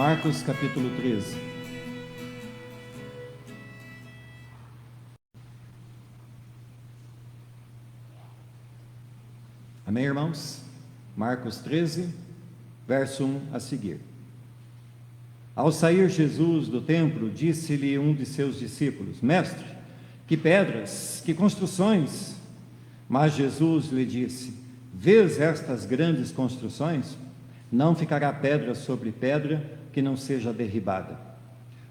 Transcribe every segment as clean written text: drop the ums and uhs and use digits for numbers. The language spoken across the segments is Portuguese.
Marcos capítulo 13. Amém, irmãos? Marcos 13, verso 1 a seguir. Ao sair Jesus do templo, disse-lhe um de seus discípulos: Mestre, que pedras, que construções! Mas Jesus lhe disse: Vês estas grandes construções? Não ficará pedra sobre pedra que não seja derribada.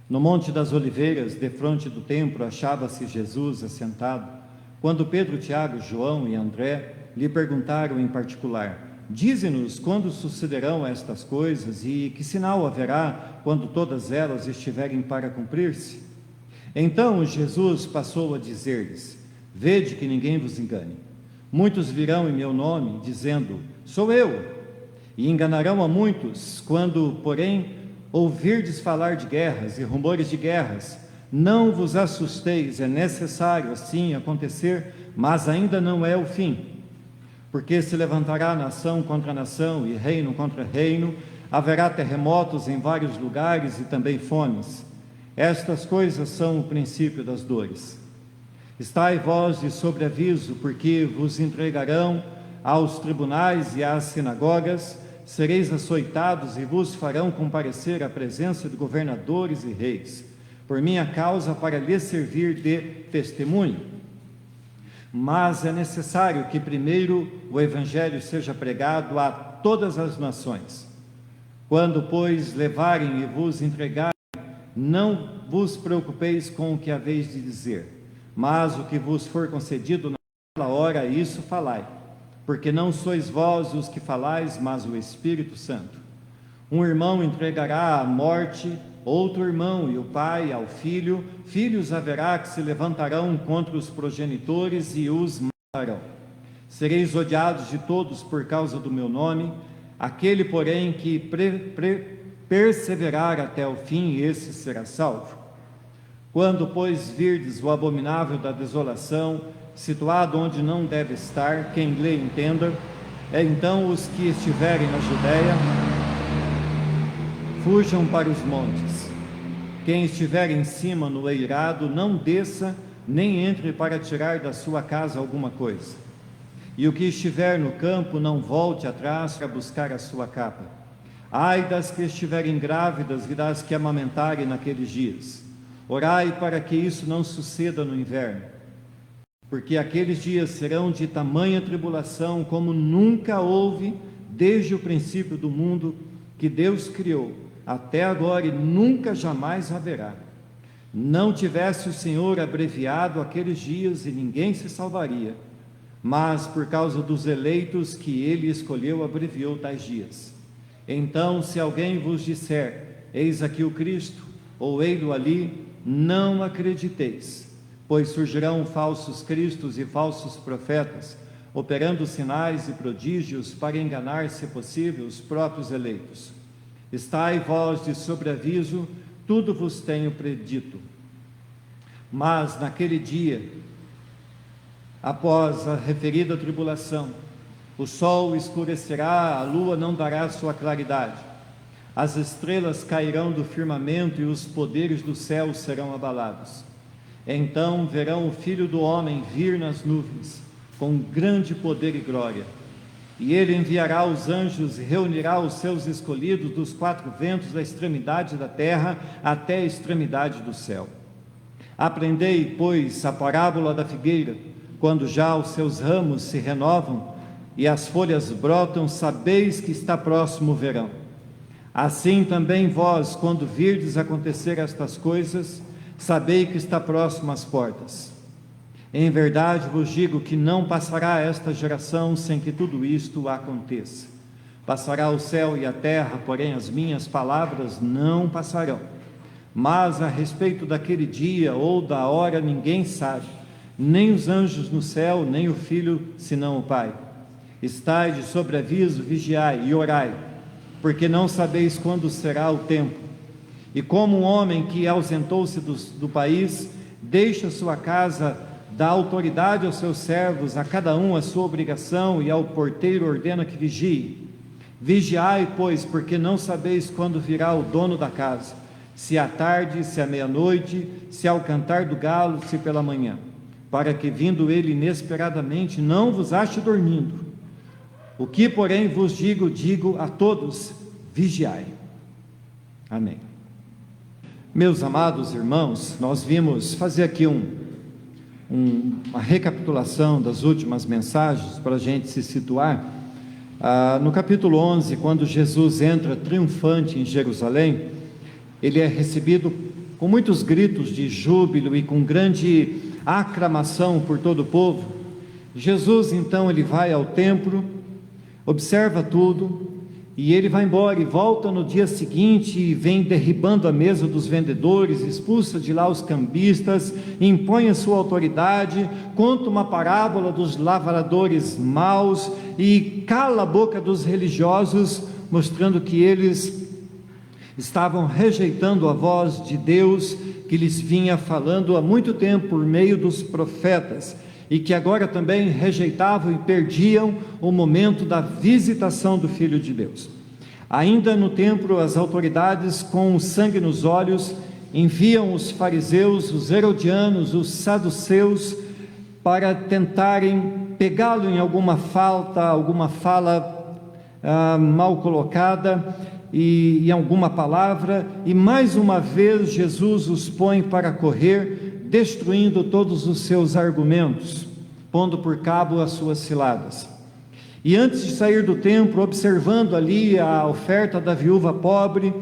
No Monte das Oliveiras, defronte do templo, achava-se Jesus assentado, quando Pedro, Tiago, João e André lhe perguntaram em particular: Dize-nos quando sucederão estas coisas e que sinal haverá quando todas elas estiverem para cumprir-se? Então Jesus passou a dizer-lhes: Vede que ninguém vos engane. Muitos virão em meu nome, dizendo: Sou eu, e enganarão a muitos. Quando, porém, ouvirdes falar de guerras e rumores de guerras, não vos assusteis, é necessário assim acontecer, mas ainda não é o fim. Porque se levantará nação contra nação e reino contra reino, haverá terremotos em vários lugares e também fomes. Estas coisas são o princípio das dores. Estai vós de sobreaviso, porque vos entregarão aos tribunais e às sinagogas, sereis açoitados e vos farão comparecer à presença de governadores e reis, por minha causa, para lhes servir de testemunho. Mas é necessário que primeiro o Evangelho seja pregado a todas as nações. Quando, pois, levarem e vos entregarem, não vos preocupeis com o que haveis de dizer, mas o que vos for concedido naquela hora, isso falai, porque não sois vós os que falais, mas o Espírito Santo. Um irmão entregará à morte outro irmão, e o pai ao filho. Filhos haverá que se levantarão contra os progenitores e os matarão. Sereis odiados de todos por causa do meu nome. Aquele, porém, que perseverar até o fim, esse será salvo. Quando, pois, virdes o abominável da desolação, situado onde não deve estar, quem lê entenda, então os que estiverem na Judéia, fujam para os montes. Quem estiver em cima no eirado, não desça, nem entre para tirar da sua casa alguma coisa. E o que estiver no campo, não volte atrás para buscar a sua capa. Ai das que estiverem grávidas e das que amamentarem naqueles dias. Orai para que isso não suceda no inverno, porque aqueles dias serão de tamanha tribulação como nunca houve desde o princípio do mundo que Deus criou, até agora, e nunca jamais haverá. Não tivesse o Senhor abreviado aqueles dias e ninguém se salvaria, mas por causa dos eleitos que ele escolheu, abreviou tais dias. Então, se alguém vos disser: eis aqui o Cristo, ou ei-lo ali, não acrediteis, pois surgirão falsos cristos e falsos profetas, operando sinais e prodígios para enganar, se possível, os próprios eleitos. Estai vós de sobreaviso, tudo vos tenho predito. Mas naquele dia, após a referida tribulação, o sol escurecerá, a lua não dará sua claridade, as estrelas cairão do firmamento e os poderes do céu serão abalados. Então verão o Filho do Homem vir nas nuvens, com grande poder e glória. E ele enviará os anjos e reunirá os seus escolhidos dos quatro ventos, da extremidade da terra até a extremidade do céu. Aprendei, pois, a parábola da figueira. Quando já os seus ramos se renovam e as folhas brotam, sabeis que está próximo o verão. Assim também vós, quando virdes acontecer estas coisas, sabei que está próximo às portas. Em verdade vos digo que não passará esta geração sem que tudo isto aconteça. Passará o céu e a terra, porém as minhas palavras não passarão. Mas a respeito daquele dia ou da hora ninguém sabe, nem os anjos no céu, nem o Filho, senão o Pai. Estai de sobreaviso, vigiai e orai, porque não sabeis quando será o tempo. E como um homem que ausentou-se do país, deixa sua casa, dá autoridade aos seus servos, a cada um a sua obrigação, e ao porteiro ordena que vigie. Vigiai, pois, porque não sabeis quando virá o dono da casa, se à tarde, se à meia-noite, se ao cantar do galo, se pela manhã, para que, vindo ele inesperadamente, não vos ache dormindo. O que, porém, vos digo a todos: vigiai. Amém. Meus amados irmãos, nós vimos fazer aqui uma recapitulação das últimas mensagens para a gente se situar. No capítulo 11, quando Jesus entra triunfante em Jerusalém, ele é recebido com muitos gritos de júbilo e com grande aclamação por todo o povo. Jesus, então, ele vai ao templo, observa tudo, e ele vai embora e volta no dia seguinte e vem derribando a mesa dos vendedores, expulsa de lá os cambistas, impõe a sua autoridade, conta uma parábola dos lavradores maus e cala a boca dos religiosos, mostrando que eles estavam rejeitando a voz de Deus que lhes vinha falando há muito tempo por meio dos profetas, e que agora também rejeitavam e perdiam o momento da visitação do Filho de Deus. Ainda no templo, as autoridades, com o sangue nos olhos, enviam os fariseus, os herodianos, os saduceus, para tentarem pegá-lo em alguma fala mal colocada, e em alguma palavra, e mais uma vez Jesus os põe para correr, destruindo todos os seus argumentos, pondo por cabo as suas ciladas. E antes de sair do templo, observando ali a oferta da viúva pobre,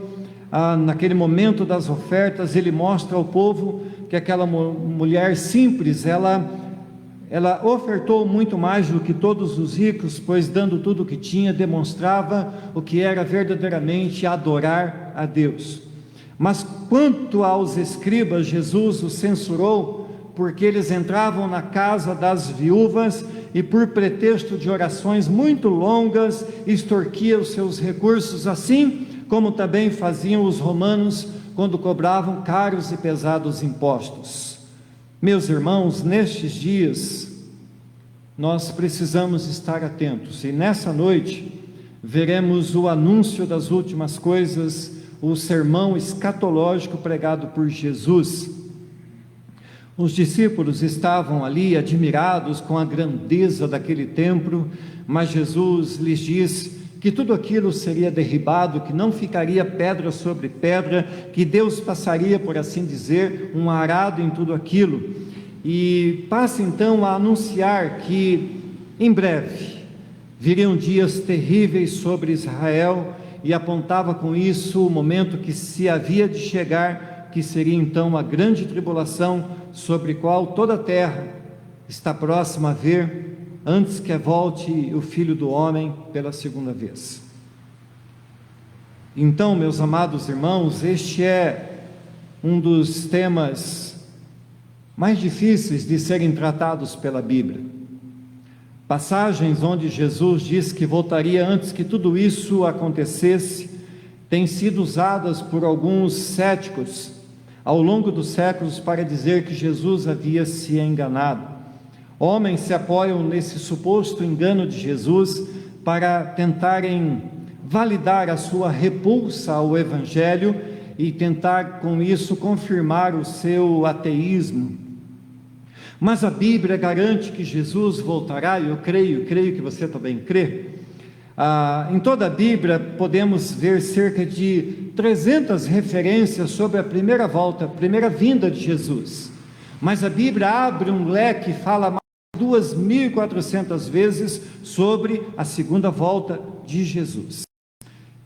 naquele momento das ofertas, ele mostra ao povo que aquela mulher simples, ela ofertou muito mais do que todos os ricos, pois dando tudo o que tinha, demonstrava o que era verdadeiramente adorar a Deus. Mas quanto aos escribas, Jesus os censurou, porque eles entravam na casa das viúvas e, por pretexto de orações muito longas, extorquiam os seus recursos, assim como também faziam os romanos quando cobravam caros e pesados impostos. Meus irmãos, nestes dias, nós precisamos estar atentos, e nessa noite veremos o anúncio das últimas coisas, o sermão escatológico pregado por Jesus. Os discípulos estavam ali admirados com a grandeza daquele templo, mas Jesus lhes diz que tudo aquilo seria derribado, que não ficaria pedra sobre pedra, que Deus passaria, por assim dizer, um arado em tudo aquilo, e passa então a anunciar que em breve viriam dias terríveis sobre Israel, e apontava com isso o momento que se havia de chegar, que seria então a grande tribulação, sobre qual toda a terra está próxima a ver, antes que volte o Filho do Homem pela segunda vez. Então, meus amados irmãos, este é um dos temas mais difíceis de serem tratados pela Bíblia. Passagens onde Jesus diz que voltaria antes que tudo isso acontecesse, têm sido usadas por alguns céticos ao longo dos séculos para dizer que Jesus havia se enganado. Homens se apoiam nesse suposto engano de Jesus para tentarem validar a sua repulsa ao Evangelho e tentar com isso confirmar o seu ateísmo. Mas a Bíblia garante que Jesus voltará, e eu creio que você também crê. Em toda a Bíblia podemos ver cerca de 300 referências sobre a primeira volta, a primeira vinda de Jesus. Mas a Bíblia abre um leque e fala mais de 2.400 vezes sobre a segunda volta de Jesus.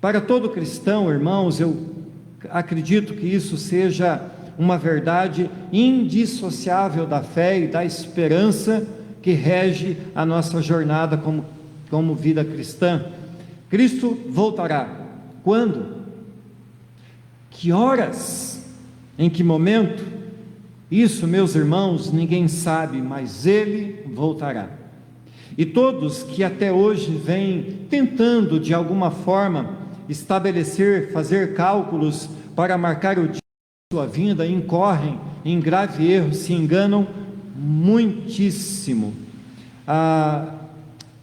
Para todo cristão, irmãos, eu acredito que isso seja uma verdade indissociável da fé e da esperança que rege a nossa jornada como vida cristã. Cristo voltará. Quando? Que horas? Em que momento? Isso, meus irmãos, ninguém sabe, mas Ele voltará. E todos que até hoje vêm tentando de alguma forma estabelecer, fazer cálculos para marcar o dia de sua vinda, incorrem em grave erro, se enganam muitíssimo.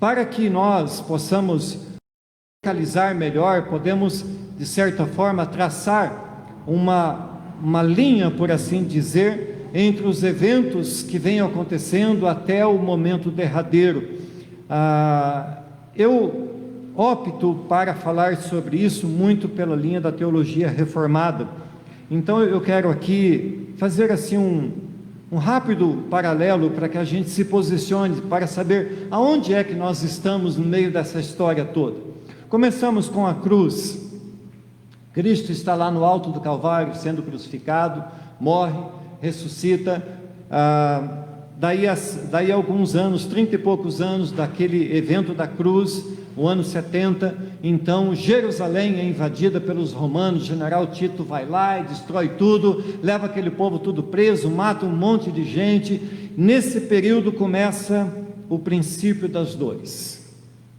Para que nós possamos localizar melhor, podemos, de certa forma, traçar uma linha, por assim dizer, entre os eventos que vêm acontecendo até o momento derradeiro. Eu opto para falar sobre isso muito pela linha da teologia reformada. Então eu quero aqui fazer assim um rápido paralelo para que a gente se posicione, para saber aonde é que nós estamos no meio dessa história toda. Começamos com a cruz. Cristo está lá no alto do Calvário, sendo crucificado, morre, ressuscita. Daí alguns anos, 30 e poucos anos daquele evento da cruz, o ano 70, então Jerusalém é invadida pelos romanos. O general Tito vai lá e destrói tudo, leva aquele povo tudo preso, mata um monte de gente. Nesse período começa o princípio das dores,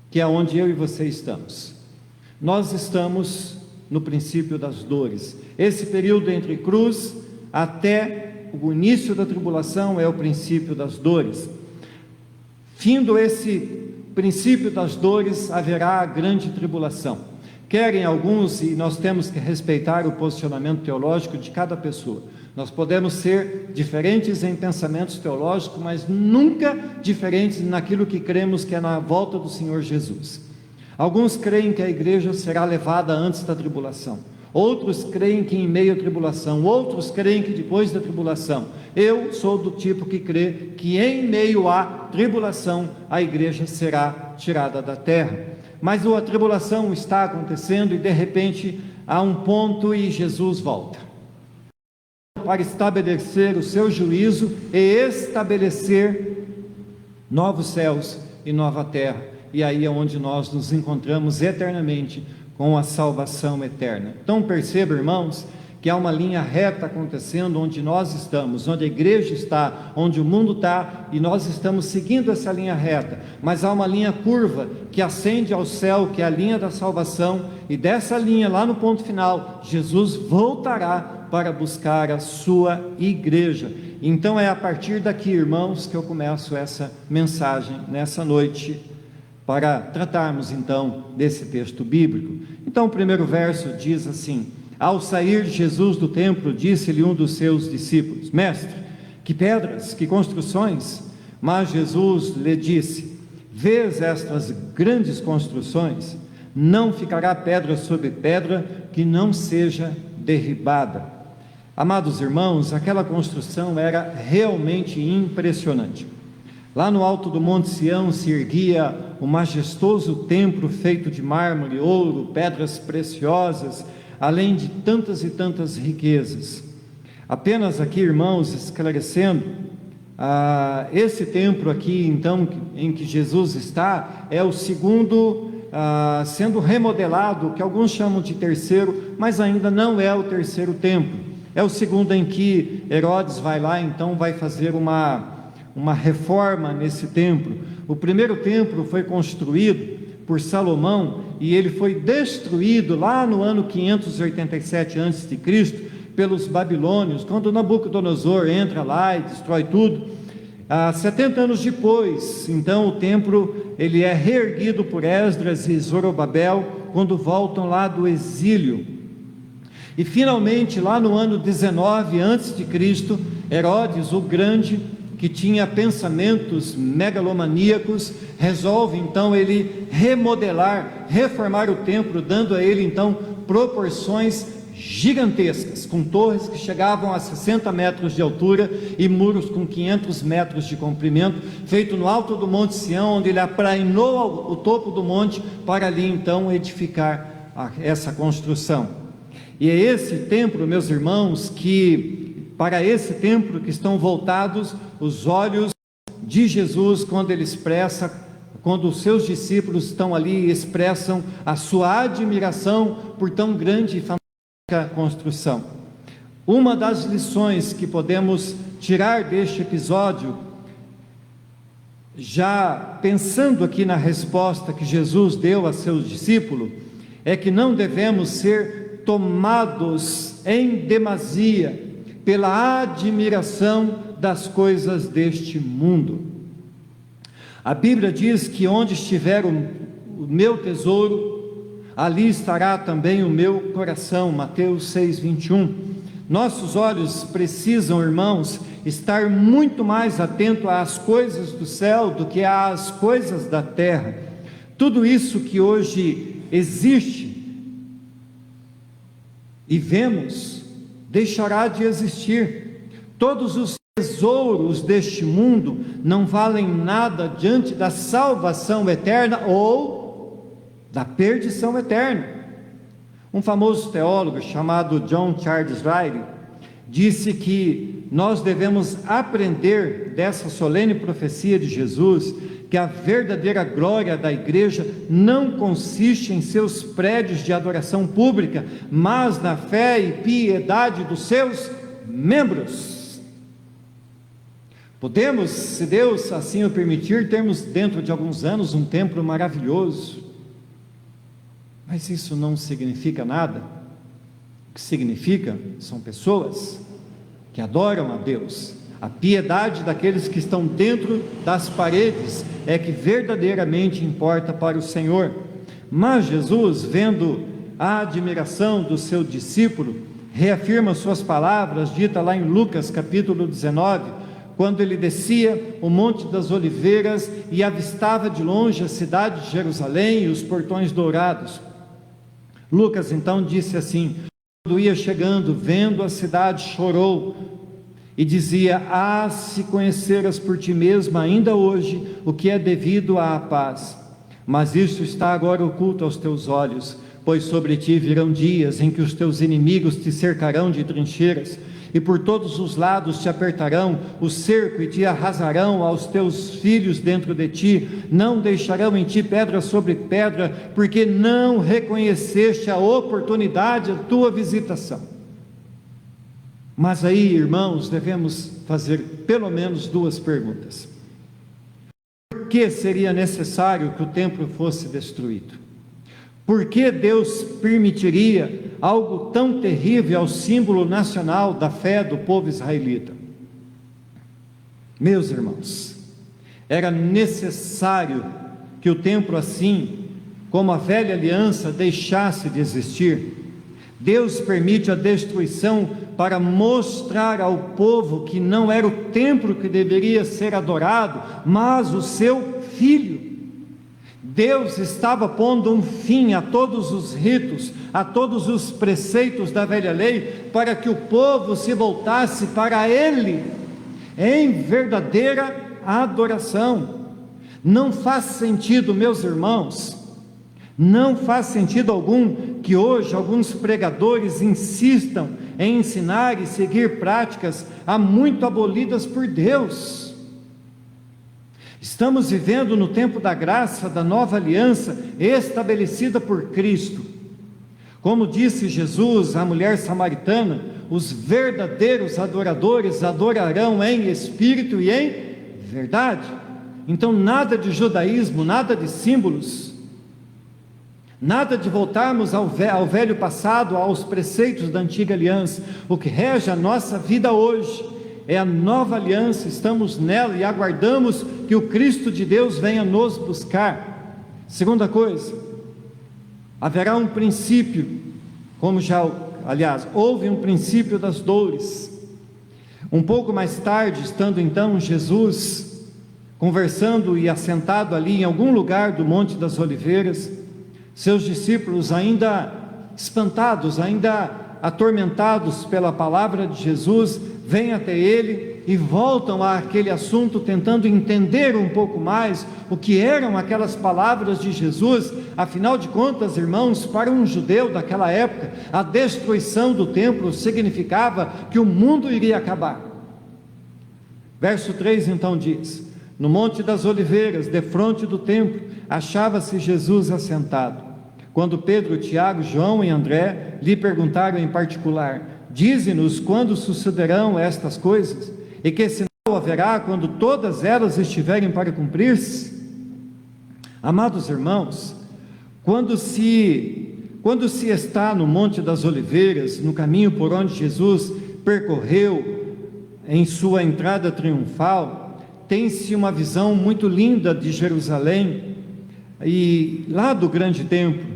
que é onde eu e você estamos. Nós estamos no princípio das dores. Esse período entre cruz até o início da tribulação é o princípio das dores. Findo esse princípio das dores, haverá a grande tribulação. Querem alguns, e nós temos que respeitar o posicionamento teológico de cada pessoa. Nós podemos ser diferentes em pensamentos teológicos, mas nunca diferentes naquilo que cremos que é na volta do Senhor Jesus. Alguns creem que a igreja será levada antes da tribulação. Outros creem que em meio à tribulação. Outros creem que depois da tribulação. Eu sou do tipo que crê que em meio à tribulação a igreja será tirada da terra. Mas a tribulação está acontecendo e de repente há um ponto e Jesus volta para estabelecer o seu juízo e estabelecer novos céus e nova terra. E aí é onde nós nos encontramos eternamente com a salvação eterna. Então perceba, irmãos, que há uma linha reta acontecendo onde nós estamos, onde a igreja está, onde o mundo está, e nós estamos seguindo essa linha reta, mas há uma linha curva que ascende ao céu, que é a linha da salvação, e dessa linha, lá no ponto final, Jesus voltará para buscar a sua igreja. Então é a partir daqui, irmãos, que eu começo essa mensagem nessa noite, para tratarmos então desse texto bíblico. Então o primeiro verso diz assim: ao sair Jesus do templo, disse-lhe um dos seus discípulos: mestre, que pedras, que construções? Mas Jesus lhe disse: vês estas grandes construções? Não ficará pedra sobre pedra que não seja derribada. Amados irmãos, aquela construção era realmente impressionante. Lá no alto do Monte Sião se erguia o majestoso templo feito de mármore, ouro, pedras preciosas, além de tantas e tantas riquezas. Apenas aqui, irmãos, esclarecendo, esse templo aqui, então, em que Jesus está, é o segundo sendo remodelado, que alguns chamam de terceiro, mas ainda não é o terceiro templo. É o segundo em que Herodes vai lá, então vai fazer uma reforma nesse templo. O primeiro templo foi construído por Salomão e ele foi destruído lá no ano 587 a.C. pelos babilônios, quando Nabucodonosor entra lá e destrói tudo. 70 anos depois, então o templo ele é reerguido por Esdras e Zorobabel, quando voltam lá do exílio. E finalmente, lá no ano 19 a.C., Herodes o Grande, que tinha pensamentos megalomaníacos, resolve então ele remodelar, reformar o templo, dando a ele então proporções gigantescas, com torres que chegavam a 60 metros de altura e muros com 500 metros de comprimento, feito no alto do Monte Sião, onde ele aprainou o topo do monte para ali então edificar essa construção. E é esse templo, meus irmãos, para esse templo que estão voltados os olhos de Jesus, quando os seus discípulos estão ali e expressam a sua admiração por tão grande e fantástica construção. Uma das lições que podemos tirar deste episódio, já pensando aqui na resposta que Jesus deu a seus discípulos, é que não devemos ser tomados em demasia pela admiração das coisas deste mundo. A Bíblia diz que onde estiver o meu tesouro, ali estará também o meu coração. Mateus 6:21. Nossos olhos precisam, irmãos, estar muito mais atento às coisas do céu do que às coisas da terra. Tudo isso que hoje existe e vemos, deixará de existir. Todos os tesouros deste mundo não valem nada diante da salvação eterna ou da perdição eterna. Um famoso teólogo chamado John Charles Riley disse que nós devemos aprender dessa solene profecia de Jesus, que a verdadeira glória da igreja não consiste em seus prédios de adoração pública, mas na fé e piedade dos seus membros. Podemos, se Deus assim o permitir, termos dentro de alguns anos um templo maravilhoso, mas isso não significa nada. O que significa são pessoas que adoram a Deus. A piedade daqueles que estão dentro das paredes é que verdadeiramente importa para o Senhor. Mas Jesus, vendo a admiração do seu discípulo, reafirma suas palavras, ditas lá em Lucas capítulo 19, quando ele descia o Monte das Oliveiras e avistava de longe a cidade de Jerusalém e os portões dourados. Lucas então disse assim: quando ia chegando, vendo a cidade, chorou e dizia: ah, se conheceras por ti mesmo ainda hoje o que é devido à paz, mas isso está agora oculto aos teus olhos, pois sobre ti virão dias em que os teus inimigos te cercarão de trincheiras, e por todos os lados te apertarão o cerco e te arrasarão aos teus filhos dentro de ti, não deixarão em ti pedra sobre pedra, porque não reconheceste a oportunidade da tua visitação. Mas aí, irmãos, devemos fazer pelo menos duas perguntas. Por que seria necessário que o templo fosse destruído? Por que Deus permitiria algo tão terrível ao símbolo nacional da fé do povo israelita? Meus irmãos, era necessário que o templo, assim como a velha aliança, deixasse de existir. Deus permite a destruição para mostrar ao povo que não era o templo que deveria ser adorado, mas o seu Filho. Deus estava pondo um fim a todos os ritos, a todos os preceitos da velha lei, para que o povo se voltasse para Ele, em verdadeira adoração. Não faz sentido, meus irmãos, não faz sentido algum que hoje alguns pregadores insistam em ensinar e seguir práticas há muito abolidas por Deus. Estamos vivendo no tempo da graça, da nova aliança estabelecida por Cristo. Como disse Jesus à mulher samaritana, os verdadeiros adoradores adorarão em espírito e em verdade. Então nada de judaísmo, nada de símbolos, nada de voltarmos ao velho passado, aos preceitos da antiga aliança. O que rege a nossa vida hoje é a nova aliança, estamos nela e aguardamos que o Cristo de Deus venha nos buscar. Segunda coisa, haverá um princípio, houve um princípio das dores. Um pouco mais tarde, estando então Jesus conversando e assentado ali em algum lugar do Monte das Oliveiras, seus discípulos, ainda espantados, ainda atormentados pela palavra de Jesus, vêm até ele e voltam àquele assunto, tentando entender um pouco mais o que eram aquelas palavras de Jesus. Afinal de contas, irmãos, para um judeu daquela época, a destruição do templo significava que o mundo iria acabar. Verso 3 então diz: no Monte das Oliveiras, defronte do templo, achava-se Jesus assentado. Quando Pedro, Tiago, João e André lhe perguntaram em particular: dize-nos quando sucederão estas coisas, e que sinal haverá quando todas elas estiverem para cumprir-se? Amados irmãos, quando se está no Monte das Oliveiras, no caminho por onde Jesus percorreu em sua entrada triunfal, tem-se uma visão muito linda de Jerusalém e lá do grande templo.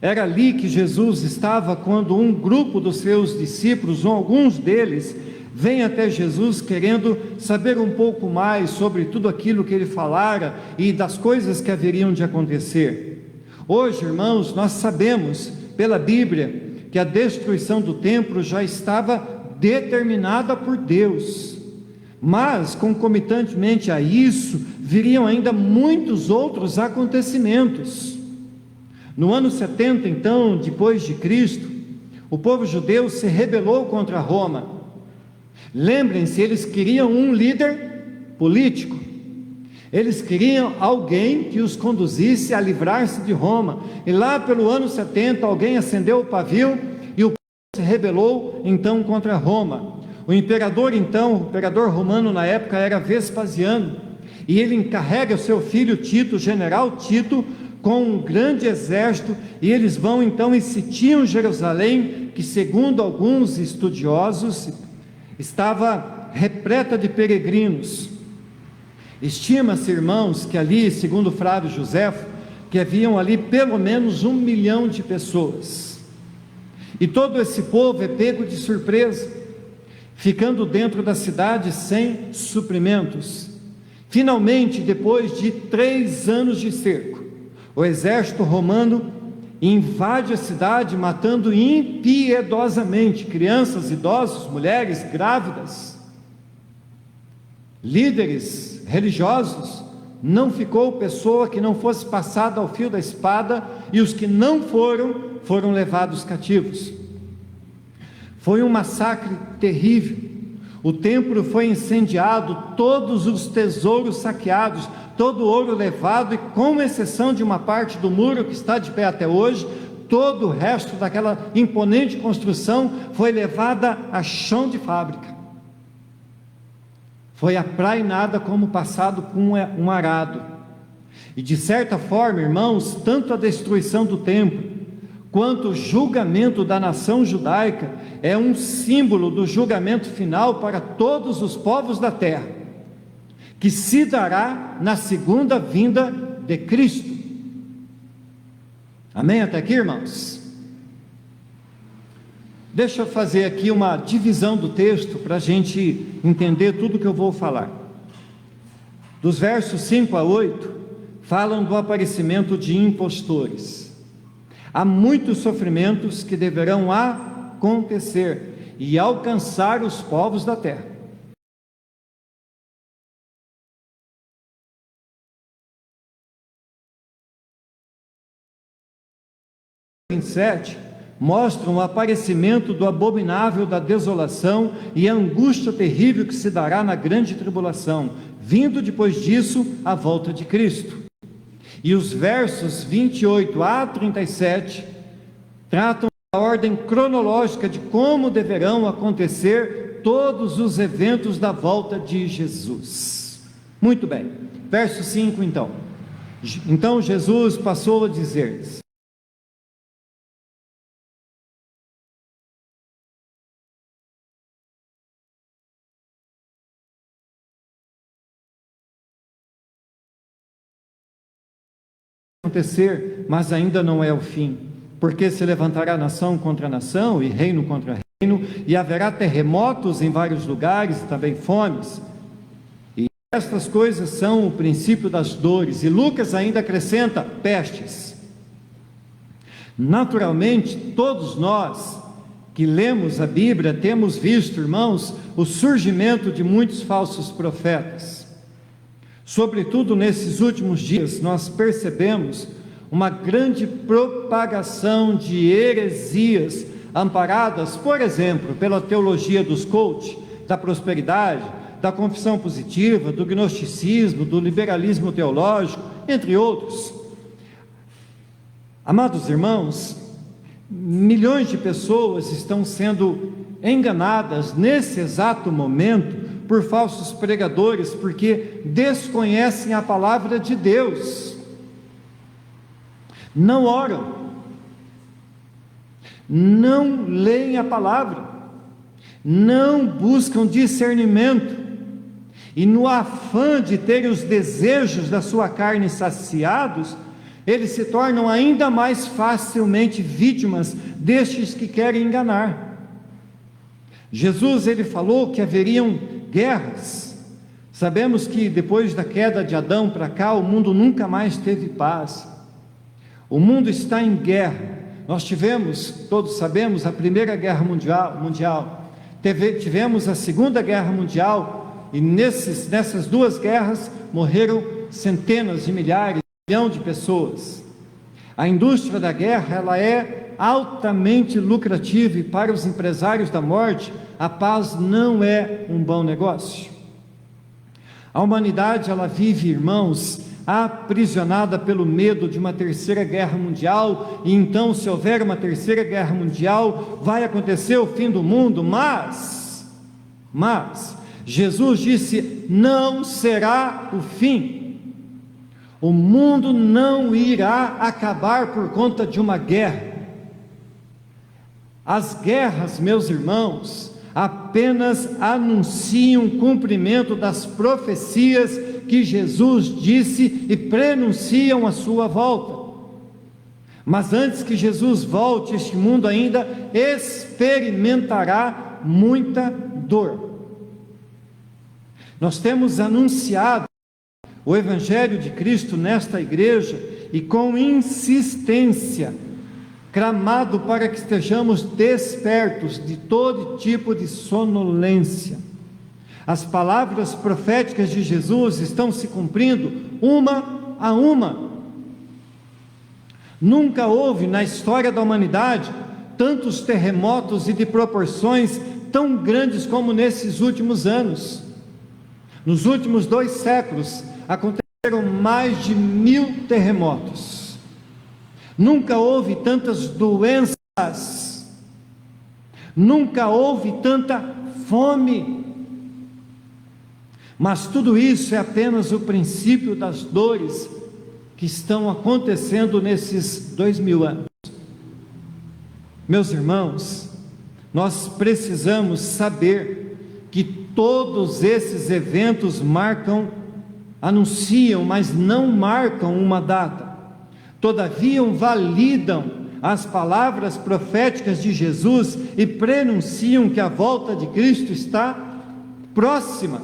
Era ali que Jesus estava quando um grupo dos seus discípulos, ou alguns deles, vem até Jesus querendo saber um pouco mais sobre tudo aquilo que ele falara e das coisas que haveriam de acontecer. Hoje, irmãos, nós sabemos pela Bíblia que a destruição do templo já estava determinada por Deus, mas concomitantemente a isso viriam ainda muitos outros acontecimentos. No ano 70, então, depois de Cristo, o povo judeu se rebelou contra Roma. Lembrem-se, eles queriam um líder político, eles queriam alguém que os conduzisse a livrar-se de Roma, e lá pelo ano 70, alguém acendeu o pavio, e o povo se rebelou então contra Roma. O imperador romano na época era Vespasiano, e ele encarrega o seu filho Tito, o general Tito, com um grande exército, e eles vão então e sitiam Jerusalém, que segundo alguns estudiosos, estava repleta de peregrinos. Estima-se, irmãos, que ali, segundo Flávio Joséfo, que haviam ali pelo menos 1 milhão de pessoas, e todo esse povo é pego de surpresa, ficando dentro da cidade sem suprimentos. Finalmente, depois de 3 anos de cerco, o exército romano invade a cidade, matando impiedosamente crianças, idosos, mulheres, grávidas. Líderes religiosos, não ficou pessoa que não fosse passada ao fio da espada, e os que não foram levados cativos. Foi um massacre terrível. O templo foi incendiado, todos os tesouros saqueados, todo o ouro levado, e com exceção de uma parte do muro que está de pé até hoje, todo o resto daquela imponente construção foi levada a chão de fábrica. Foi aprainada como passado com um arado. E de certa forma, irmãos, tanto a destruição do templo, quanto o julgamento da nação judaica, é um símbolo do julgamento final para todos os povos da terra, que se dará na segunda vinda de Cristo. Amém até aqui, irmãos? Deixa eu fazer aqui uma divisão do texto para a gente entender tudo que eu vou falar. Dos versos 5 a 8, falam do aparecimento de impostores. Há muitos sofrimentos que deverão acontecer e alcançar os povos da terra. 27 mostram o aparecimento do abominável da desolação e a angústia terrível que se dará na grande tribulação, vindo depois disso a volta de Cristo. E os versos 28 a 37 tratam da ordem cronológica de como deverão acontecer todos os eventos da volta de Jesus. Muito bem, verso 5 então. Então Jesus passou a dizer-lhes: acontecer, mas ainda não é o fim, porque se levantará nação contra nação e reino contra reino, e haverá terremotos em vários lugares, e também fomes, e estas coisas são o princípio das dores. E Lucas ainda acrescenta: pestes. Naturalmente, todos nós que lemos a Bíblia temos visto, irmãos, o surgimento de muitos falsos profetas. Sobretudo nesses últimos dias, nós percebemos uma grande propagação de heresias, amparadas, por exemplo, pela teologia dos coach, da prosperidade, da confissão positiva, do gnosticismo, do liberalismo teológico, entre outros. Amados irmãos, milhões de pessoas estão sendo enganadas nesse exato momento por falsos pregadores, porque desconhecem a palavra de Deus, não oram, não leem a palavra, não buscam discernimento, e no afã de terem os desejos da sua carne saciados, eles se tornam ainda mais facilmente vítimas destes que querem enganar. Jesus, ele falou que haveriam guerras. Sabemos que depois da queda de Adão para cá, o mundo nunca mais teve paz. O mundo está em guerra. Nós tivemos, todos sabemos, a Primeira Guerra Mundial. Tivemos a Segunda Guerra Mundial, e nessas duas guerras morreram centenas de milhares, milhões de pessoas. A indústria da guerra, ela é altamente lucrativa, e para os empresários da morte, a paz não é um bom negócio. A humanidade, ela vive, irmãos, aprisionada pelo medo de uma terceira guerra mundial, e então, se houver uma terceira guerra mundial, vai acontecer o fim do mundo, mas Jesus disse: não será o fim. O mundo não irá acabar por conta de uma guerra. As guerras, meus irmãos, apenas anunciam o cumprimento das profecias que Jesus disse e prenunciam a sua volta. Mas antes que Jesus volte, este mundo ainda experimentará muita dor. Nós temos anunciado o Evangelho de Cristo nesta igreja e com insistência clamado para que estejamos despertos de todo tipo de sonolência. As palavras proféticas de Jesus estão se cumprindo uma a uma. Nunca houve na história da humanidade tantos terremotos e de proporções tão grandes como nesses últimos anos. Nos últimos 2 séculos aconteceram mais de 1000 terremotos. Nunca houve tantas doenças, nunca houve tanta fome, mas tudo isso é apenas o princípio das dores que estão acontecendo nesses 2000 anos. Meus irmãos, nós precisamos saber que todos esses eventos anunciam, mas não marcam uma data. Todavia validam as palavras proféticas de Jesus e prenunciam que a volta de Cristo está próxima.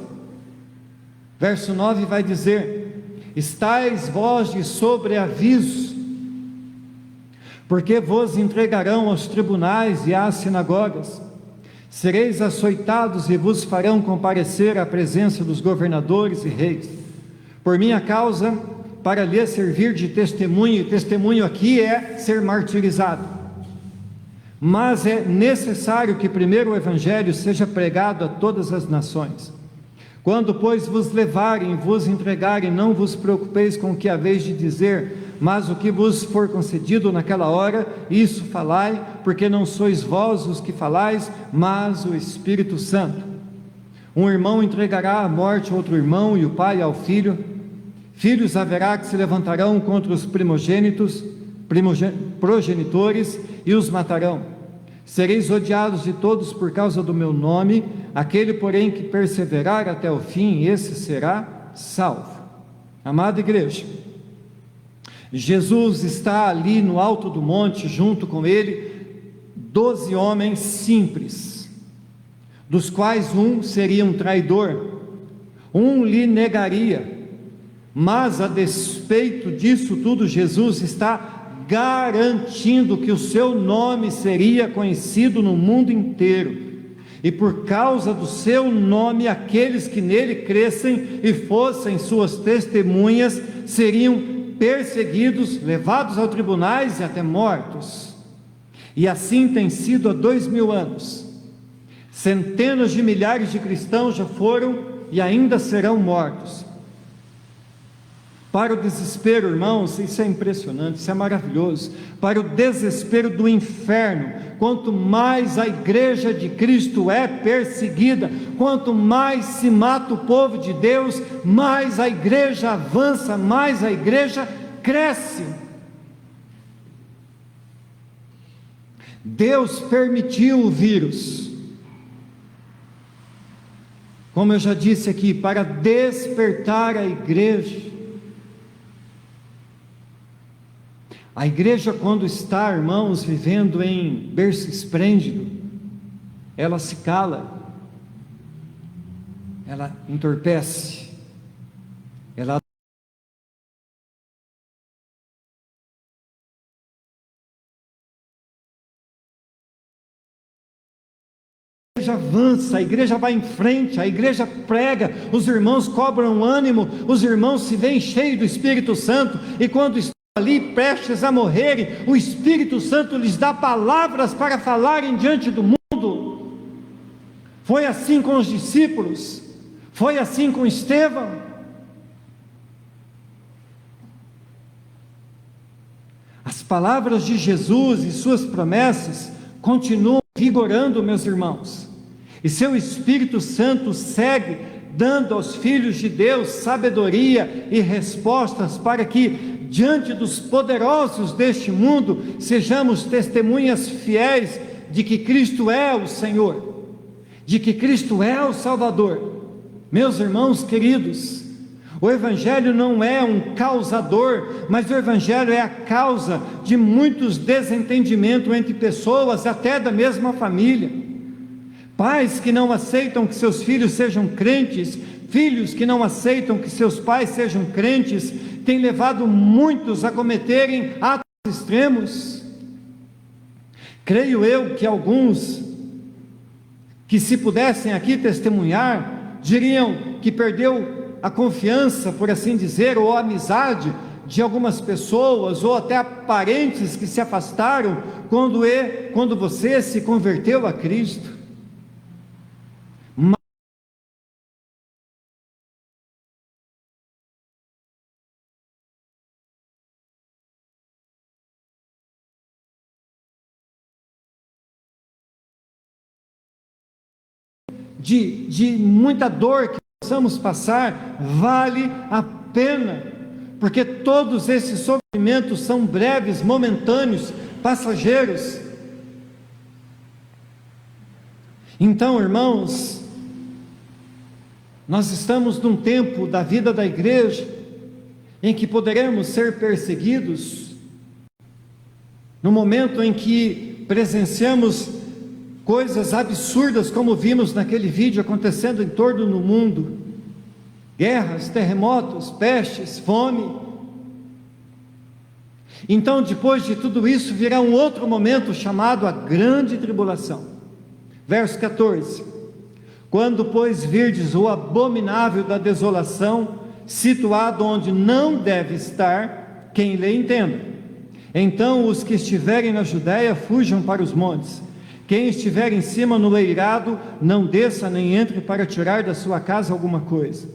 Verso 9 vai dizer: estais vós de sobreaviso, porque vos entregarão aos tribunais e às sinagogas, sereis açoitados e vos farão comparecer à presença dos governadores e reis, por minha causa, para lhe servir de testemunho. E testemunho aqui é ser martirizado. Mas é necessário que primeiro o Evangelho seja pregado a todas as nações. Quando, pois, vos levarem e vos entregarem, não vos preocupeis com o que haveis de dizer, mas o que vos for concedido naquela hora, isso falai, porque não sois vós os que falais, mas o Espírito Santo. Um irmão entregará à morte outro irmão, e o pai ao filho. Filhos haverá que se levantarão contra os progenitores e os matarão. Sereis odiados de todos por causa do meu nome, aquele, porém, que perseverar até o fim, esse será salvo. Amada igreja, Jesus está ali no alto do monte, junto com ele 12 homens simples, dos quais um seria um traidor, um lhe negaria. Mas a despeito disso tudo, Jesus está garantindo que o seu nome seria conhecido no mundo inteiro, e por causa do seu nome, aqueles que nele crescem e fossem suas testemunhas, seriam perseguidos, levados aos tribunais e até mortos. E assim tem sido há 2000 anos. Centenas de milhares de cristãos já foram e ainda serão mortos. Para o desespero, irmãos, isso é impressionante, isso é maravilhoso. Para o desespero do inferno, quanto mais a igreja de Cristo é perseguida, quanto mais se mata o povo de Deus, mais a igreja avança, mais a igreja cresce. Deus permitiu o vírus, como eu já disse aqui, para despertar a igreja. A igreja, quando está, irmãos, vivendo em berço esplêndido, ela se cala, ela entorpece, ela avança, a igreja vai em frente, a igreja prega, os irmãos cobram ânimo, os irmãos se veem cheios do Espírito Santo, e quando estão ali prestes a morrerem, o Espírito Santo lhes dá palavras para falarem diante do mundo. Foi assim com os discípulos, foi assim com Estevão. As palavras de Jesus e suas promessas continuam vigorando, meus irmãos, e seu Espírito Santo segue dando aos filhos de Deus sabedoria e respostas para que, diante dos poderosos deste mundo, sejamos testemunhas fiéis de que Cristo é o Senhor, de que Cristo é o Salvador. Meus irmãos queridos, o Evangelho não é um causador, mas o Evangelho é a causa de muitos desentendimentos entre pessoas, até da mesma família. Pais que não aceitam que seus filhos sejam crentes, filhos que não aceitam que seus pais sejam crentes, têm levado muitos a cometerem atos extremos. Creio eu que alguns, que se pudessem aqui testemunhar, diriam que perdeu a confiança, por assim dizer, ou a amizade de algumas pessoas, ou até parentes que se afastaram quando você se converteu a Cristo. De muita dor que possamos passar, vale a pena, porque todos esses sofrimentos são breves, momentâneos, passageiros. Então, irmãos, nós estamos num tempo da vida da igreja em que poderemos ser perseguidos, no momento em que presenciamos coisas absurdas, como vimos naquele vídeo acontecendo em torno do mundo, guerras, terremotos, pestes, fome. Então, depois de tudo isso, virá um outro momento chamado a grande tribulação. Verso 14: quando, pois, virdes o abominável da desolação, situado onde não deve estar, quem lê entenda. Então os que estiverem na Judéia fujam para os montes. Quem estiver em cima no eirado, não desça nem entre para tirar da sua casa alguma coisa.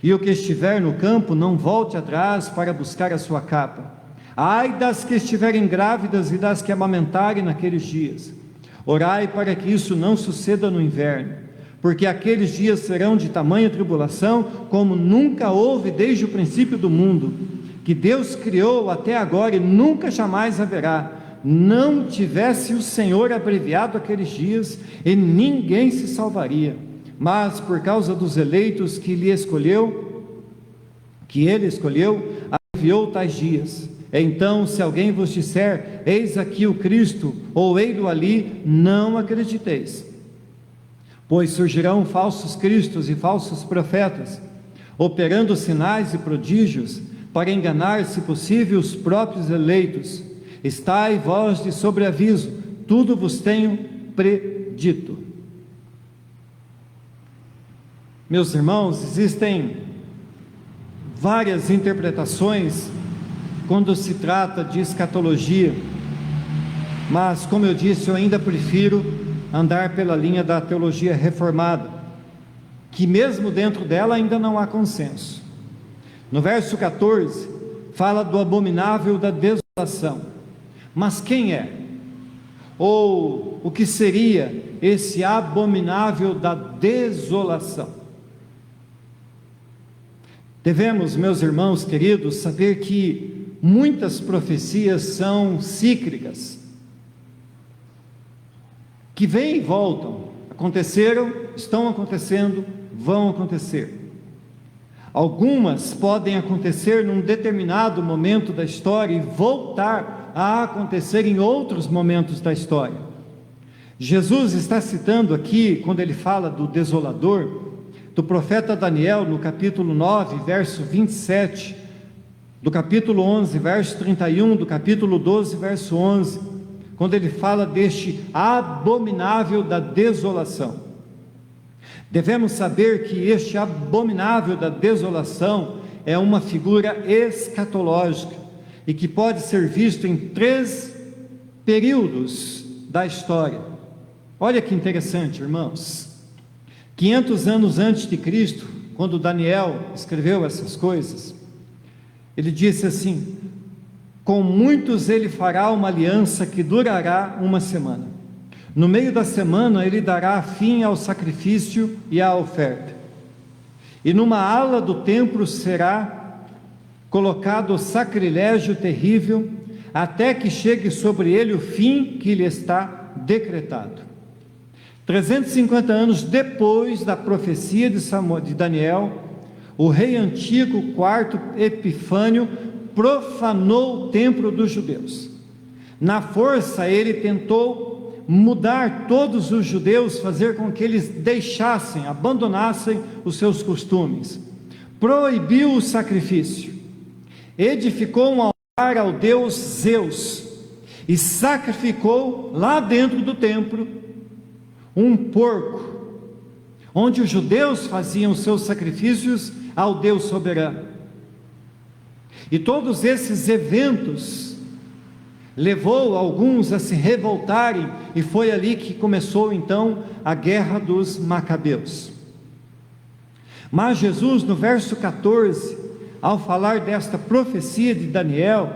E o que estiver no campo, não volte atrás para buscar a sua capa. Ai das que estiverem grávidas e das que amamentarem naqueles dias. Orai para que isso não suceda no inverno, porque aqueles dias serão de tamanha tribulação, como nunca houve desde o princípio do mundo, que Deus criou até agora e nunca jamais haverá. Não tivesse o Senhor abreviado aqueles dias, e ninguém se salvaria. Mas por causa dos eleitos que ele escolheu, abreviou tais dias. Então, se alguém vos disser, eis aqui o Cristo, ou ei-lo ali, não acrediteis. Pois surgirão falsos cristos e falsos profetas, operando sinais e prodígios, para enganar, se possível, os próprios eleitos. Estai vós de sobreaviso, tudo vos tenho predito. Meus irmãos, existem várias interpretações quando se trata de escatologia, mas, como eu disse, eu ainda prefiro andar pela linha da teologia reformada, que mesmo dentro dela ainda não há consenso. No verso 14, fala do abominável da desolação. Mas quem é? Ou o que seria esse abominável da desolação? Devemos, meus irmãos queridos, saber que muitas profecias são cíclicas, que vêm e voltam, aconteceram, estão acontecendo, vão acontecer. Algumas podem acontecer num determinado momento da história e voltar a acontecer em outros momentos da história. Jesus está citando aqui, quando ele fala do desolador, do profeta Daniel, no capítulo 9, verso 27, do capítulo 11, verso 31, do capítulo 12, verso 11, quando ele fala deste abominável da desolação. Devemos saber que este abominável da desolação é uma figura escatológica e que pode ser visto em 3 períodos da história. Olha que interessante, irmãos. 500 anos antes de Cristo, quando Daniel escreveu essas coisas, ele disse assim: com muitos ele fará uma aliança que durará uma semana. No meio da semana ele dará fim ao sacrifício e à oferta. E numa ala do templo será colocado o sacrilégio terrível, até que chegue sobre ele o fim que lhe está decretado. 350 anos depois da profecia de Daniel, o rei antigo, quarto Epifânio, profanou o templo dos judeus. Na força ele tentou mudar todos os judeus, fazer com que eles deixassem, abandonassem os seus costumes. Proibiu o sacrifício, edificou um altar ao deus Zeus e sacrificou lá dentro do templo um porco, onde os judeus faziam seus sacrifícios ao Deus soberano. E todos esses eventos levou alguns a se revoltarem, e foi ali que começou então a guerra dos Macabeus. Mas Jesus, no verso 14, ao falar desta profecia de Daniel,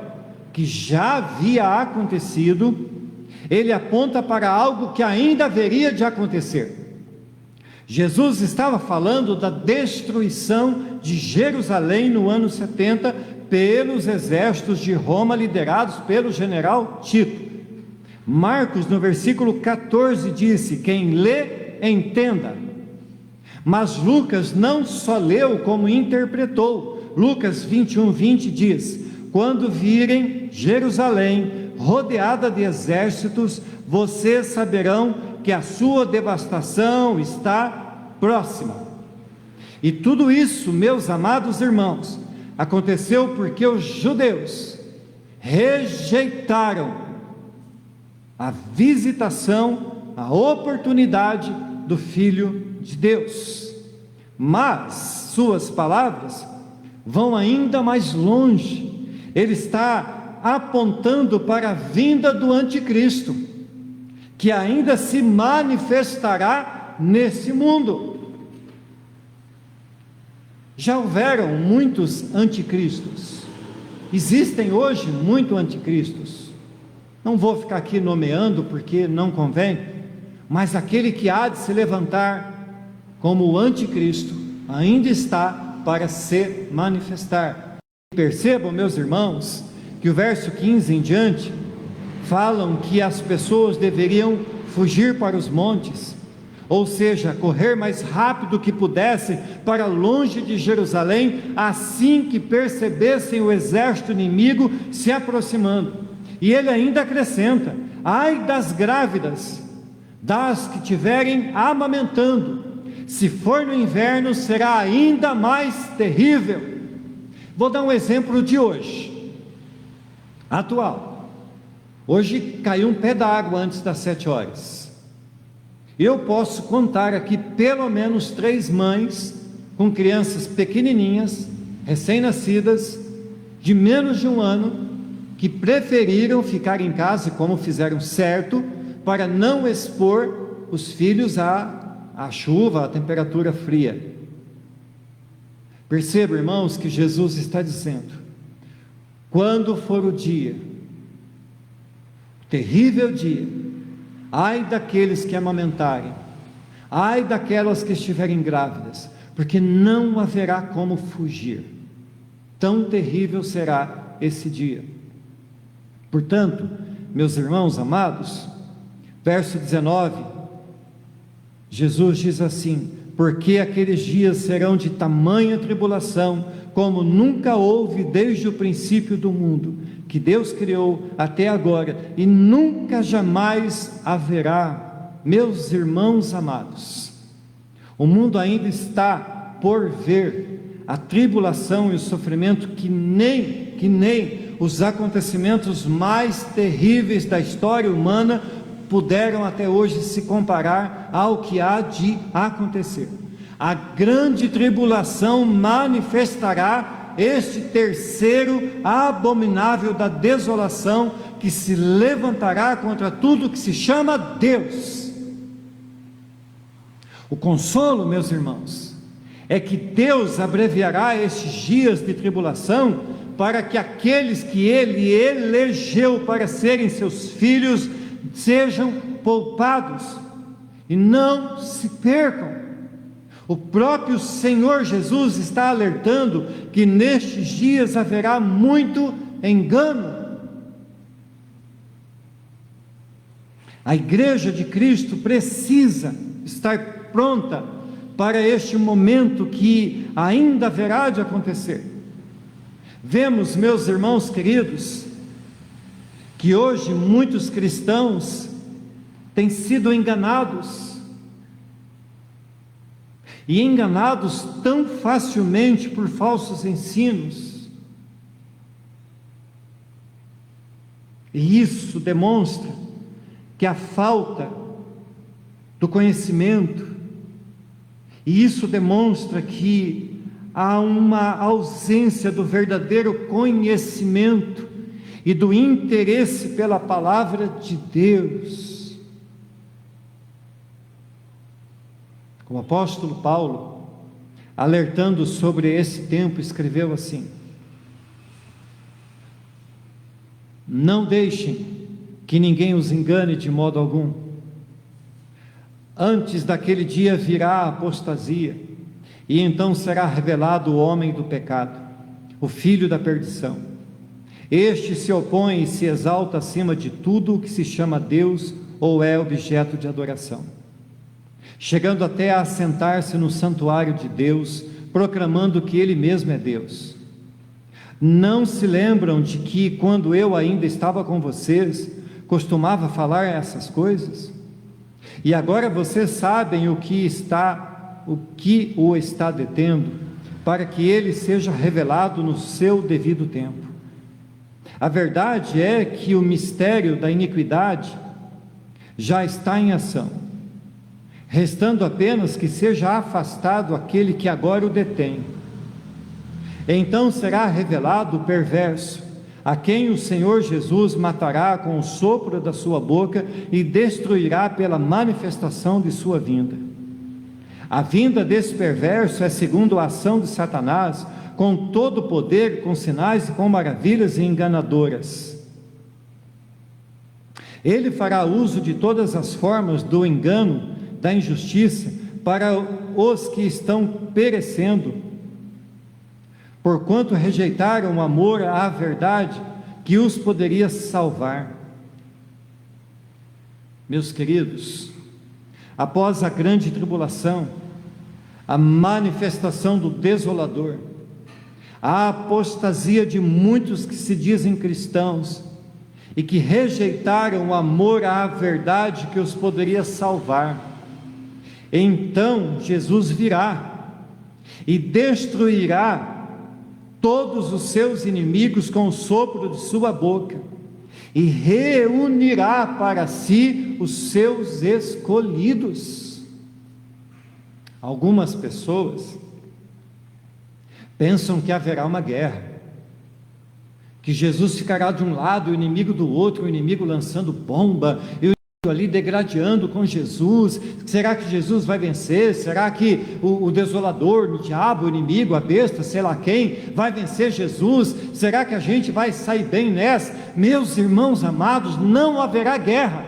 que já havia acontecido, ele aponta para algo que ainda haveria de acontecer. Jesus estava falando da destruição de Jerusalém no ano 70, pelos exércitos de Roma, liderados pelo general Tito. Marcos, no versículo 14, disse: quem lê, entenda. Mas Lucas não só leu, como interpretou. Lucas 21:20 diz: quando virem Jerusalém rodeada de exércitos, vocês saberão que a sua devastação está próxima. E tudo isso, meus amados irmãos, aconteceu porque os judeus rejeitaram a visitação, a oportunidade do Filho de Deus. Mas suas palavras vão ainda mais longe. Ele está apontando para a vinda do anticristo, que ainda se manifestará nesse mundo. Já houveram muitos anticristos, existem hoje muitos anticristos. Não vou ficar aqui nomeando porque não convém, mas aquele que há de se levantar como o anticristo ainda está para se manifestar. Percebam, meus irmãos, que o verso 15 em diante falam que as pessoas deveriam fugir para os montes, ou seja, correr mais rápido que pudessem para longe de Jerusalém, assim que percebessem o exército inimigo se aproximando. E ele ainda acrescenta: ai das grávidas, das que tiverem amamentando, se for no inverno será ainda mais terrível. Vou dar um exemplo de hoje, atual. Hoje caiu um pé d'água antes das 7 horas. Eu posso contar aqui pelo menos 3 mães com crianças pequenininhas, recém-nascidas, de menos de 1 ano, que preferiram ficar em casa, como fizeram certo, para não expor os filhos à chuva, à temperatura fria. Perceba, irmãos, que Jesus está dizendo: quando for o dia, o terrível dia, ai daqueles que amamentarem, ai daquelas que estiverem grávidas, porque não haverá como fugir. Tão terrível será esse dia. Portanto, meus irmãos amados, verso 19, Jesus diz assim: porque aqueles dias serão de tamanha tribulação, como nunca houve desde o princípio do mundo, que Deus criou até agora, e nunca jamais haverá. Meus irmãos amados, o mundo ainda está por ver a tribulação e o sofrimento que nem os acontecimentos mais terríveis da história humana puderam até hoje se comparar ao que há de acontecer. A grande tribulação manifestará este terceiro abominável da desolação, que se levantará contra tudo que se chama Deus. O consolo, meus irmãos, é que Deus abreviará estes dias de tribulação, para que aqueles que Ele elegeu para serem seus filhos sejam poupados e não se percam. O próprio Senhor Jesus está alertando que nestes dias haverá muito engano. A Igreja de Cristo precisa estar pronta para este momento que ainda haverá de acontecer. Vemos, meus irmãos queridos, que hoje muitos cristãos têm sido enganados, e enganados tão facilmente por falsos ensinos, e isso demonstra que a falta do conhecimento, e isso demonstra que há uma ausência do verdadeiro conhecimento e do interesse pela palavra de Deus. O apóstolo Paulo, alertando sobre esse tempo, escreveu assim: não deixem que ninguém os engane de modo algum. Antes daquele dia virá a apostasia, e então será revelado o homem do pecado, o filho da perdição. Este se opõe e se exalta acima de tudo o que se chama Deus ou é objeto de adoração, chegando até a assentar-se no santuário de Deus, proclamando que Ele mesmo é Deus. Não se lembram de que, quando eu ainda estava com vocês, costumava falar essas coisas? E agora vocês sabem o que o está detendo, para que ele seja revelado no seu devido tempo. A verdade é que o mistério da iniquidade já está em ação, restando apenas que seja afastado aquele que agora o detém. Então será revelado o perverso, a quem o Senhor Jesus matará com o sopro da sua boca e destruirá pela manifestação de sua vinda. A vinda desse perverso é segundo a ação de Satanás, com todo o poder, com sinais e com maravilhas enganadoras. Ele fará uso de todas as formas do engano, da injustiça, para os que estão perecendo, porquanto rejeitaram o amor à verdade que os poderia salvar. Meus queridos, após a grande tribulação, a manifestação do Desolador, a apostasia de muitos que se dizem cristãos e que rejeitaram o amor à verdade que os poderia salvar, então Jesus virá e destruirá todos os seus inimigos com o sopro de sua boca, e reunirá para si os seus escolhidos. Algumas pessoas pensam que haverá uma guerra, que Jesus ficará de um lado, o inimigo do outro, o inimigo lançando bomba, e o ali degradando com Jesus. Será que Jesus vai vencer? Será que o desolador, o diabo, o inimigo, a besta, sei lá quem, vai vencer Jesus? Será que a gente vai sair bem nessa? Meus irmãos amados, não haverá guerra.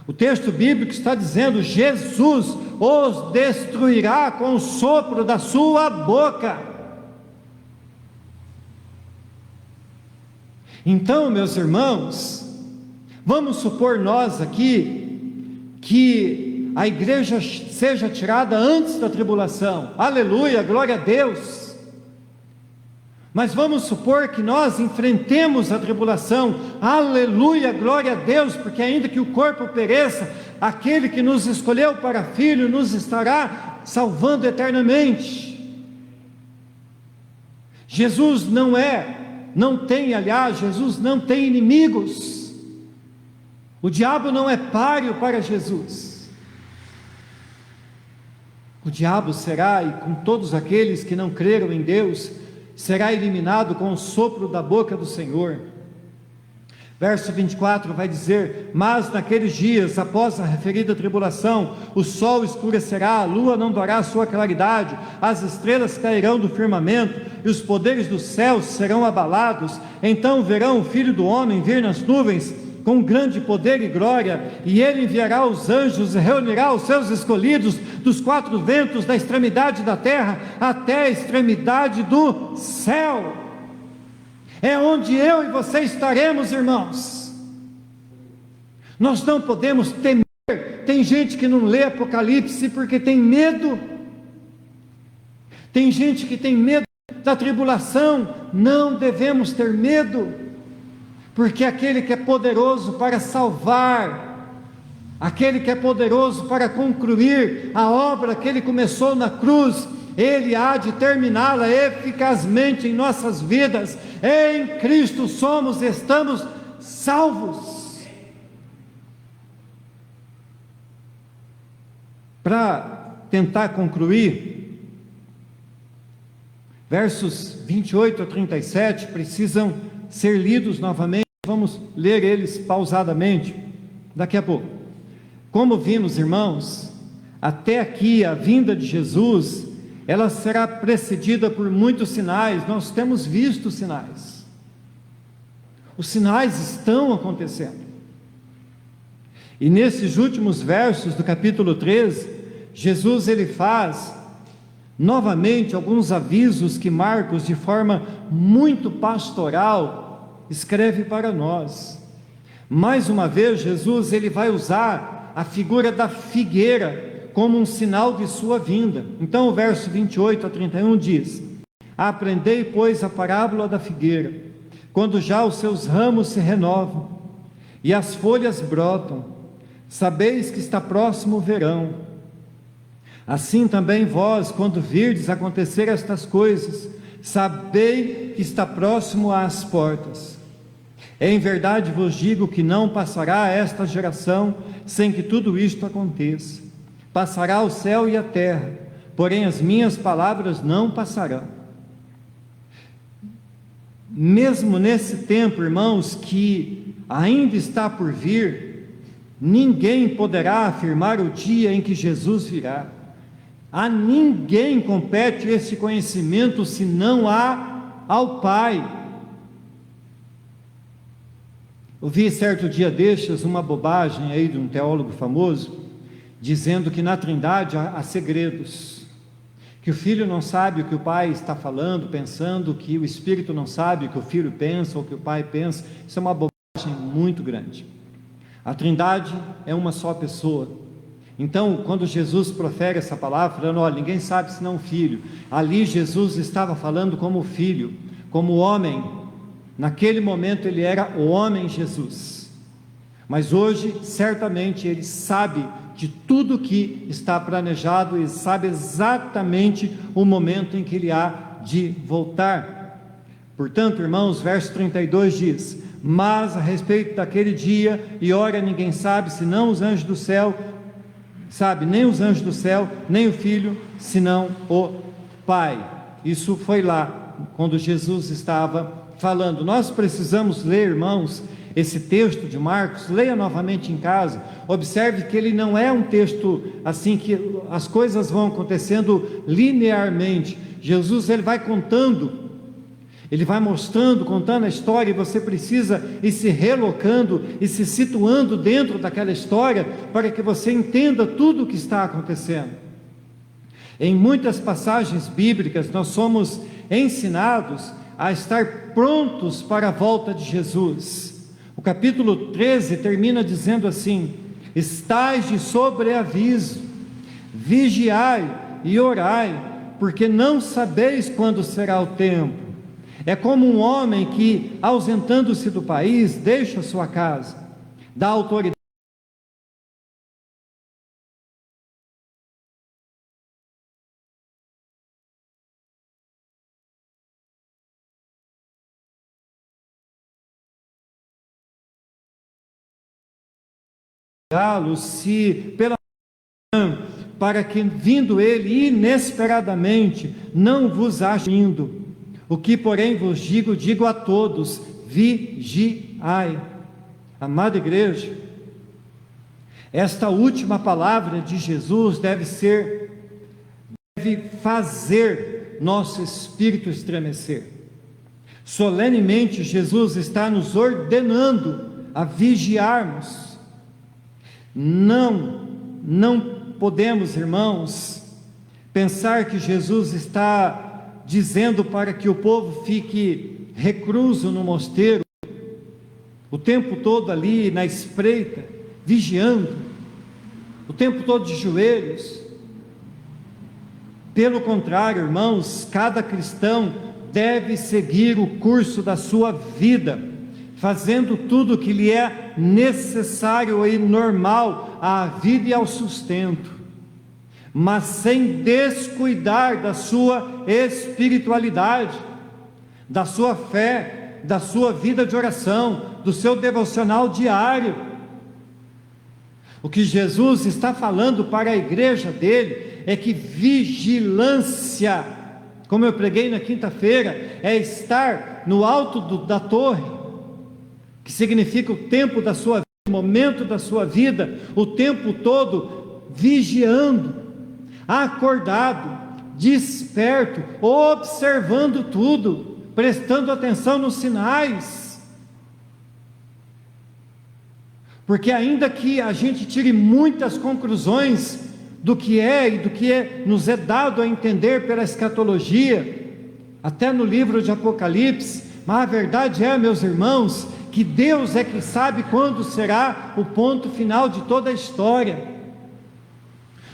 O texto bíblico está dizendo: Jesus os destruirá com o sopro da sua boca. Então, meus irmãos, vamos supor nós aqui que a igreja seja tirada antes da tribulação. Aleluia, glória a Deus. Mas vamos supor que nós enfrentemos a tribulação. Aleluia, glória a Deus, porque ainda que o corpo pereça, aquele que nos escolheu para filho nos estará salvando eternamente. Jesus Jesus não tem inimigos. O diabo não é páreo para Jesus. O diabo será, e com todos aqueles que não creram em Deus, será eliminado com o sopro da boca do Senhor. Verso 24 vai dizer: mas naqueles dias, após a referida tribulação, o sol escurecerá, a lua não dará sua claridade, as estrelas cairão do firmamento, e os poderes dos céus serão abalados. Então verão o Filho do Homem vir nas nuvens, com grande poder e glória, e ele enviará os anjos e reunirá os seus escolhidos dos quatro ventos, da extremidade da terra até a extremidade do céu. É onde eu e você estaremos, irmãos. Nós não podemos temer. Tem gente que não lê Apocalipse porque tem medo. Tem gente que tem medo da tribulação. Não devemos ter medo, porque aquele que é poderoso para salvar, aquele que é poderoso para concluir a obra que ele começou na cruz, ele há de terminá-la eficazmente em nossas vidas. Em Cristo estamos salvos. Para tentar concluir, versos 28 a 37 precisam ser lidos novamente. Vamos ler eles pausadamente daqui a pouco. Como vimos, irmãos, até aqui a vinda de Jesus, ela será precedida por muitos sinais. Nós temos visto sinais. Os sinais estão acontecendo. E nesses últimos versos do capítulo 13, Jesus ele faz novamente alguns avisos que Marcos, de forma muito pastoral, escreve para nós. Mais uma vez, Jesus ele vai usar a figura da figueira como um sinal de sua vinda. Então o verso 28 a 31 diz: aprendei, pois, a parábola da figueira, quando já os seus ramos se renovam, e as folhas brotam, sabeis que está próximo o verão. Assim também vós, quando virdes acontecer estas coisas, sabei que está próximo às portas. Em verdade vos digo que não passará esta geração sem que tudo isto aconteça. Passará o céu e a terra, porém as minhas palavras não passarão. Mesmo nesse tempo, irmãos, que ainda está por vir, ninguém poderá afirmar o dia em que Jesus virá. A ninguém compete esse conhecimento senão ao Pai. Ouvi certo dia destes uma bobagem aí de um teólogo famoso, dizendo que na Trindade há segredos, que o Filho não sabe o que o Pai está falando, pensando, que o Espírito não sabe o que o Filho pensa ou o que o Pai pensa. Isso é uma bobagem muito grande. A Trindade é uma só pessoa. Então, quando Jesus profere essa palavra, falando: olha, ninguém sabe senão o Filho, ali Jesus estava falando como Filho, como homem. Naquele momento ele era o homem Jesus, mas hoje certamente ele sabe de tudo que está planejado e sabe exatamente o momento em que ele há de voltar. Portanto, irmãos, verso 32 diz: mas a respeito daquele dia e hora ninguém sabe, senão os anjos do céu, sabe, nem os anjos do céu, nem o Filho, senão o Pai. Isso foi lá, quando Jesus estava falando. Nós precisamos ler, irmãos, esse texto de Marcos. Leia novamente em casa, observe que ele não é um texto assim que as coisas vão acontecendo linearmente. Jesus ele vai contando, ele vai mostrando, contando a história, e você precisa ir se relocando e se situando dentro daquela história, para que você entenda tudo o que está acontecendo. Em muitas passagens bíblicas nós somos ensinados a estar prontos para a volta de Jesus. O capítulo 13 termina dizendo assim: estais de sobreaviso, vigiai e orai, porque não sabeis quando será o tempo. É como um homem que, ausentando-se do país, deixa sua casa, dá autoridade se pela manhã, para que vindo ele inesperadamente não vos ache indo. O que porém vos digo, digo a todos: vigiai. Amada igreja, esta última palavra de Jesus deve fazer nosso espírito estremecer. Solenemente Jesus está nos ordenando a vigiarmos. Não podemos, irmãos, pensar que Jesus está dizendo para que o povo fique recluso no mosteiro, o tempo todo ali na espreita, vigiando, o tempo todo de joelhos. Pelo contrário, irmãos, cada cristão deve seguir o curso da sua vida, fazendo tudo o que lhe é necessário e normal à vida e ao sustento, mas sem descuidar da sua espiritualidade, da sua fé, da sua vida de oração, do seu devocional diário. O que Jesus está falando para a igreja dele é que vigilância, como eu preguei na quinta-feira, é estar no alto da torre, que significa o tempo da sua vida, o momento da sua vida, o tempo todo vigiando, acordado, desperto, observando tudo, prestando atenção nos sinais. Porque ainda que a gente tire muitas conclusões do que é e do que nos é dado a entender pela escatologia, até no livro de Apocalipse, mas a verdade é, meus irmãos, que Deus é que sabe quando será o ponto final de toda a história.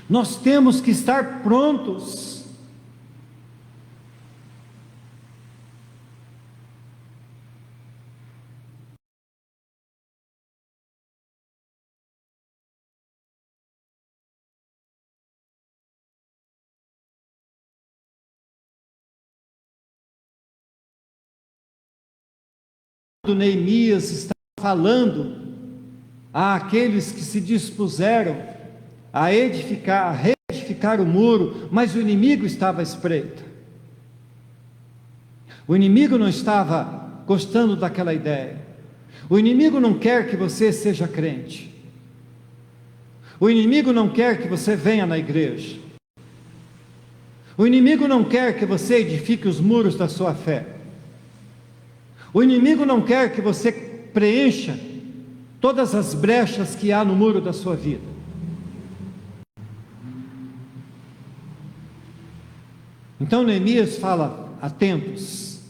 Nós temos que estar prontos. Neemias está falando àqueles que se dispuseram a edificar, a reedificar o muro, mas o inimigo estava à espreita. O inimigo não estava gostando daquela ideia. O inimigo não quer que você seja crente. O inimigo não quer que você venha na igreja. O inimigo não quer que você edifique os muros da sua fé. O inimigo não quer que você preencha todas as brechas que há no muro da sua vida. Então Neemias fala: atentos,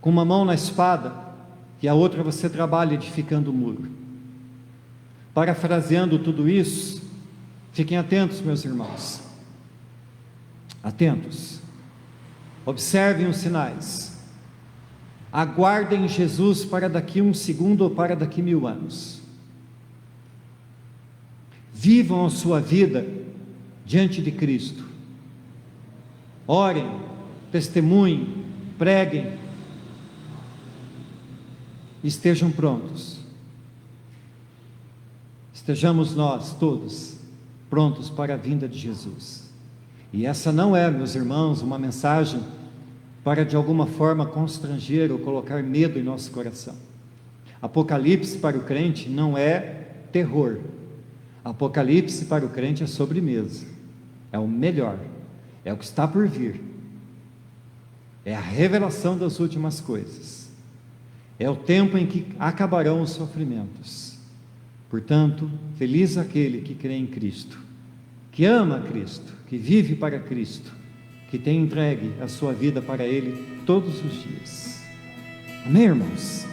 com uma mão na espada e a outra você trabalha edificando o muro. Parafraseando tudo isso, fiquem atentos, meus irmãos. Atentos. Observem os sinais. Aguardem Jesus para daqui 1 segundo ou para daqui 1000 anos. Vivam a sua vida diante de Cristo. Orem, testemunhem, preguem. Estejam prontos. Estejamos nós todos prontos para a vinda de Jesus. E essa não é, meus irmãos, uma mensagem para de alguma forma constranger ou colocar medo em nosso coração. Apocalipse para o crente não é terror. Apocalipse para o crente é sobremesa, é o melhor, é o que está por vir, é a revelação das últimas coisas, é o tempo em que acabarão os sofrimentos. Portanto, feliz aquele que crê em Cristo, que ama Cristo, que vive para Cristo, que tem entregue a sua vida para Ele todos os dias. Amém, irmãos?